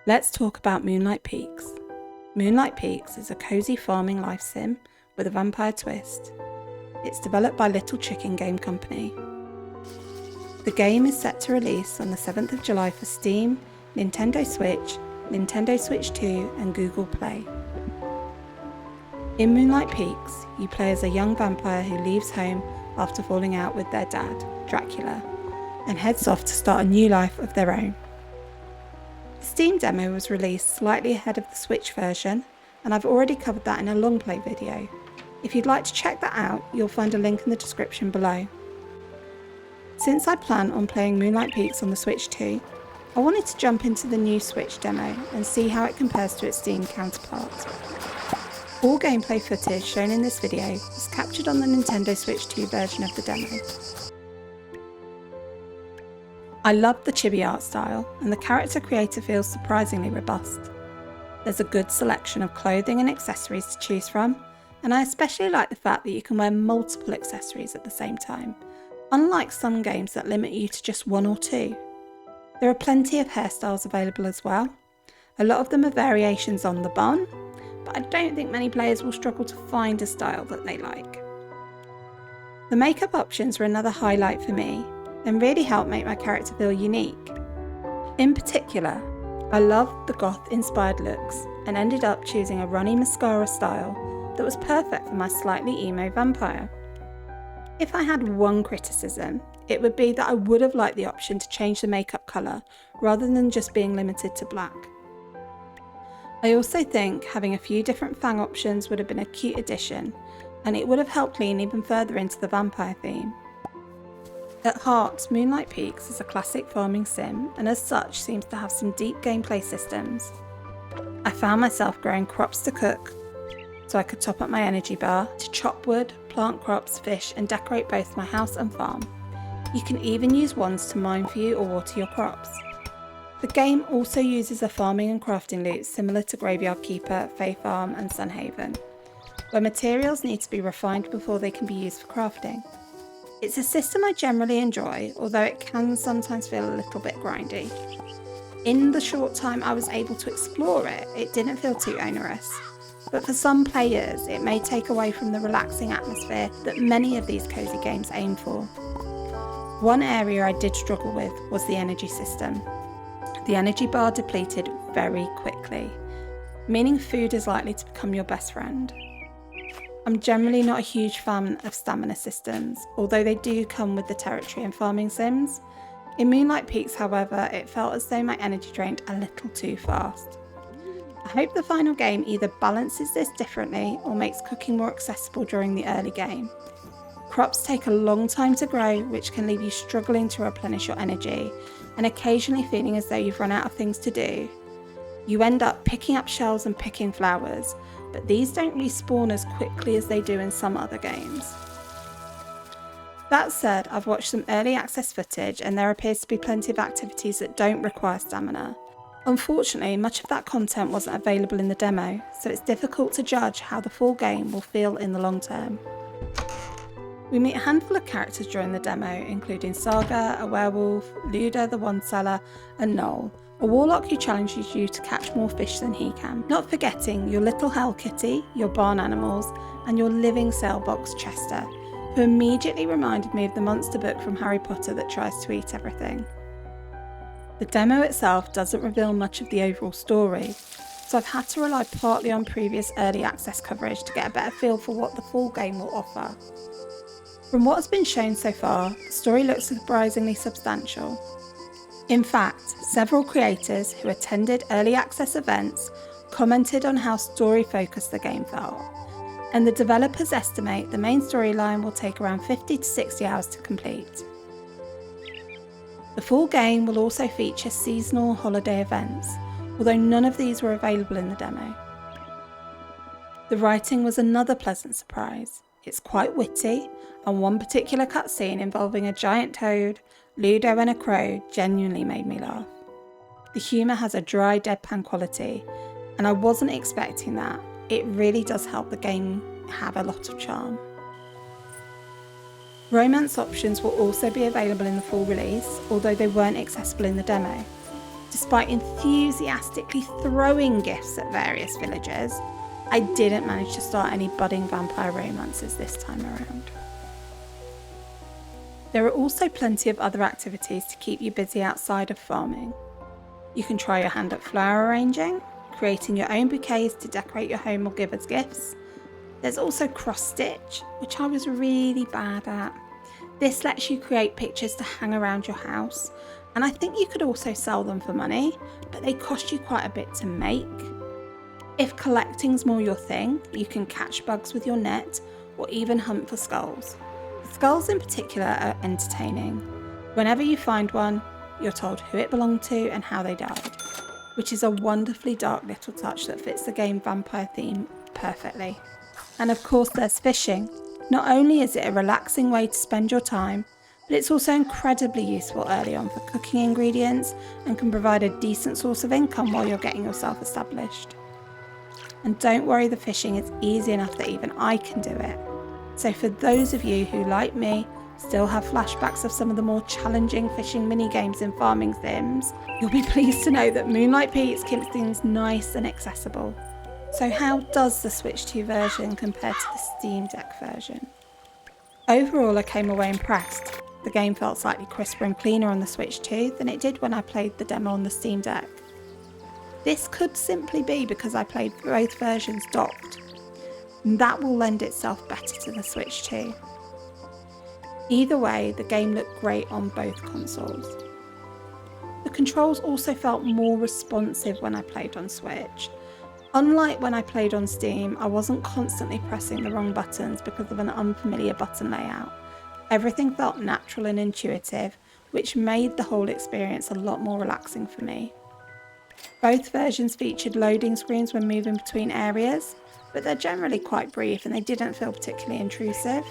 Let's talk about Moonlight Peaks. Moonlight Peaks is a cozy farming life sim with a vampire twist. It's developed by Little Chicken Game Company. The game is set to release on the 7th of July for Steam, Nintendo Switch 2 and Google Play. In Moonlight Peaks, you play as a young vampire who leaves home after falling out with their dad, Dracula, and heads off to start a new life of their own. The Steam demo was released slightly ahead of the Switch version, and I've already covered that in a Longplay video. If you'd like to check that out, you'll find a link in the description below. Since I plan on playing Moonlight Peaks on the Switch 2, I wanted to jump into the new Switch demo and see how it compares to its Steam counterpart. All gameplay footage shown in this video was captured on the Nintendo Switch 2 version of the demo. I love the chibi art style, and the character creator feels surprisingly robust. There's a good selection of clothing and accessories to choose from, and I especially like the fact that you can wear multiple accessories at the same time, unlike some games that limit you to just one or two. There are plenty of hairstyles available as well. A lot of them are variations on the bun, but I don't think many players will struggle to find a style that they like. The makeup options were another highlight for me, and really helped make my character feel unique. In particular, I loved the goth-inspired looks and ended up choosing a runny mascara style that was perfect for my slightly emo vampire. If I had one criticism, it would be that I would have liked the option to change the makeup colour rather than just being limited to black. I also think having a few different fang options would have been a cute addition, and it would have helped lean even further into the vampire theme. At heart, Moonlight Peaks is a classic farming sim, and as such seems to have some deep gameplay systems. I found myself growing crops to cook, so I could top up my energy bar, to chop wood, plant crops, fish and decorate both my house and farm. You can even use wands to mine for you or water your crops. The game also uses a farming and crafting loop similar to Graveyard Keeper, Fae Farm and Sunhaven, where materials need to be refined before they can be used for crafting. It's a system I generally enjoy, although it can sometimes feel a little bit grindy. In the short time I was able to explore it, it didn't feel too onerous, but for some players it may take away from the relaxing atmosphere that many of these cozy games aim for. One area I did struggle with was the energy system. The energy bar depleted very quickly, meaning food is likely to become your best friend. I'm generally not a huge fan of stamina systems, although they do come with the territory in farming sims. In Moonlight Peaks, however, it felt as though my energy drained a little too fast. I hope the final game either balances this differently or makes cooking more accessible during the early game. Crops take a long time to grow, which can leave you struggling to replenish your energy and occasionally feeling as though you've run out of things to do. You end up picking up shells and picking flowers, but these don't respawn as quickly as they do in some other games. That said, I've watched some early access footage and there appears to be plenty of activities that don't require stamina. Unfortunately, much of that content wasn't available in the demo, so it's difficult to judge how the full game will feel in the long term. We meet a handful of characters during the demo, including Saga, a werewolf, Luda the wand seller, and Noel, a warlock who challenges you to catch more fish than he can. Not forgetting your little hell kitty, your barn animals, and your living sailbox Chester, who immediately reminded me of the monster book from Harry Potter that tries to eat everything. The demo itself doesn't reveal much of the overall story, so I've had to rely partly on previous early access coverage to get a better feel for what the full game will offer. From what has been shown so far, the story looks surprisingly substantial. In fact, several creators who attended early access events commented on how story-focused the game felt, and the developers estimate the main storyline will take around 50 to 60 hours to complete. The full game will also feature seasonal holiday events, although none of these were available in the demo. The writing was another pleasant surprise. It's quite witty, and one particular cutscene involving a giant toad, Ludo and a crow genuinely made me laugh. The humour has a dry, deadpan quality, and I wasn't expecting that. It really does help the game have a lot of charm. Romance options will also be available in the full release, although they weren't accessible in the demo. Despite enthusiastically throwing gifts at various villagers, I didn't manage to start any budding vampire romances this time around. There are also plenty of other activities to keep you busy outside of farming. You can try your hand at flower arranging, creating your own bouquets to decorate your home or give as gifts. There's also cross stitch, which I was really bad at. This lets you create pictures to hang around your house, and I think you could also sell them for money, but they cost you quite a bit to make. If collecting's more your thing, you can catch bugs with your net or even hunt for skulls. The skulls in particular are entertaining. Whenever you find one, you're told who it belonged to and how they died, which is a wonderfully dark little touch that fits the game vampire theme perfectly. And of course there's fishing. Not only is it a relaxing way to spend your time, but it's also incredibly useful early on for cooking ingredients and can provide a decent source of income while you're getting yourself established. And don't worry, the fishing is easy enough that even I can do it. So for those of you who, like me, still have flashbacks of some of the more challenging fishing mini-games in farming sims, you'll be pleased to know that Moonlight Peaks keeps things nice and accessible. So how does the Switch 2 version compare to the Steam Deck version? Overall, I came away impressed. The game felt slightly crisper and cleaner on the Switch 2 than it did when I played the demo on the Steam Deck. This could simply be because I played both versions docked, and that will lend itself better to the Switch 2. Either way, the game looked great on both consoles. The controls also felt more responsive when I played on Switch. Unlike when I played on Steam, I wasn't constantly pressing the wrong buttons because of an unfamiliar button layout. Everything felt natural and intuitive, which made the whole experience a lot more relaxing for me. Both versions featured loading screens when moving between areas, but they're generally quite brief and they didn't feel particularly intrusive.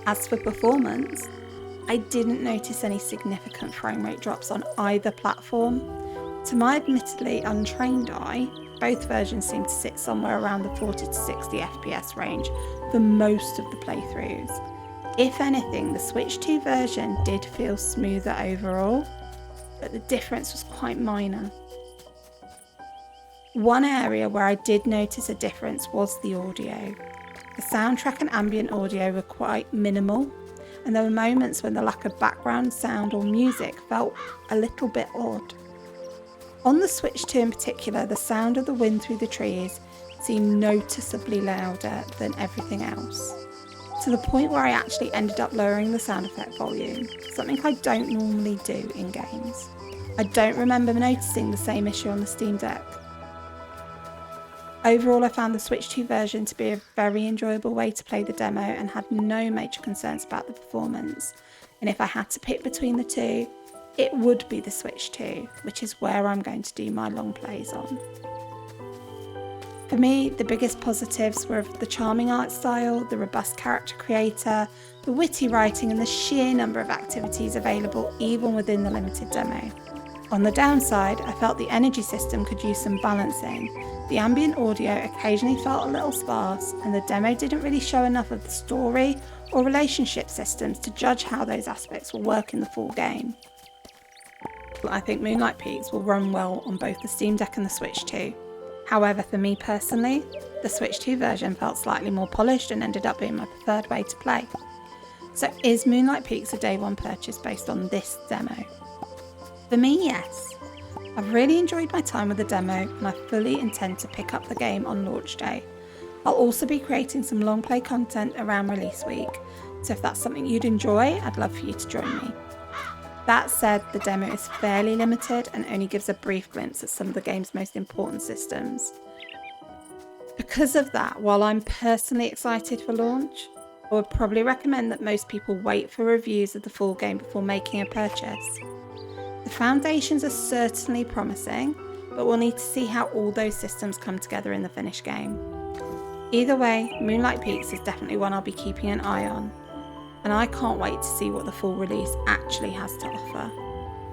As for performance, I didn't notice any significant frame rate drops on either platform. To my admittedly untrained eye, both versions seem to sit somewhere around the 40 to 60 FPS range for most of the playthroughs. If anything, the Switch 2 version did feel smoother overall, but the difference was quite minor. One area where I did notice a difference was the audio. The soundtrack and ambient audio were quite minimal, and there were moments when the lack of background sound or music felt a little bit odd. On the Switch 2 in particular, the sound of the wind through the trees seemed noticeably louder than everything else, to the point where I actually ended up lowering the sound effect volume, something I don't normally do in games. I don't remember noticing the same issue on the Steam Deck. Overall, I found the Switch 2 version to be a very enjoyable way to play the demo and had no major concerns about the performance. And if I had to pick between the two, it would be the Switch 2, which is where I'm going to do my long plays on. For me, the biggest positives were the charming art style, the robust character creator, the witty writing, and the sheer number of activities available even within the limited demo. On the downside, I felt the energy system could use some balancing. The ambient audio occasionally felt a little sparse, and the demo didn't really show enough of the story or relationship systems to judge how those aspects will work in the full game. I think Moonlight Peaks will run well on both the Steam Deck and the Switch 2. However, for me personally, the Switch 2 version felt slightly more polished and ended up being my preferred way to play. So is Moonlight Peaks a day one purchase based on this demo? For me, yes. I've really enjoyed my time with the demo and I fully intend to pick up the game on launch day. I'll also be creating some long play content around release week, so if that's something you'd enjoy, I'd love for you to join me. That said, the demo is fairly limited and only gives a brief glimpse at some of the game's most important systems. Because of that, while I'm personally excited for launch, I would probably recommend that most people wait for reviews of the full game before making a purchase. The foundations are certainly promising, but we'll need to see how all those systems come together in the finished game. Either way, Moonlight Peaks is definitely one I'll be keeping an eye on, and I can't wait to see what the full release actually has to offer.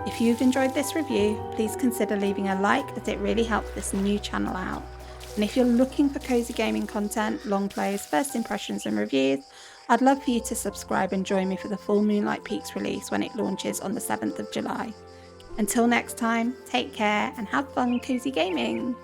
If you've enjoyed this review, please consider leaving a like, as it really helps this new channel out. And if you're looking for cozy gaming content, long plays, first impressions and reviews, I'd love for you to subscribe and join me for the full Moonlight Peaks release when it launches on the 7th of July. Until next time, take care and have fun cozy gaming!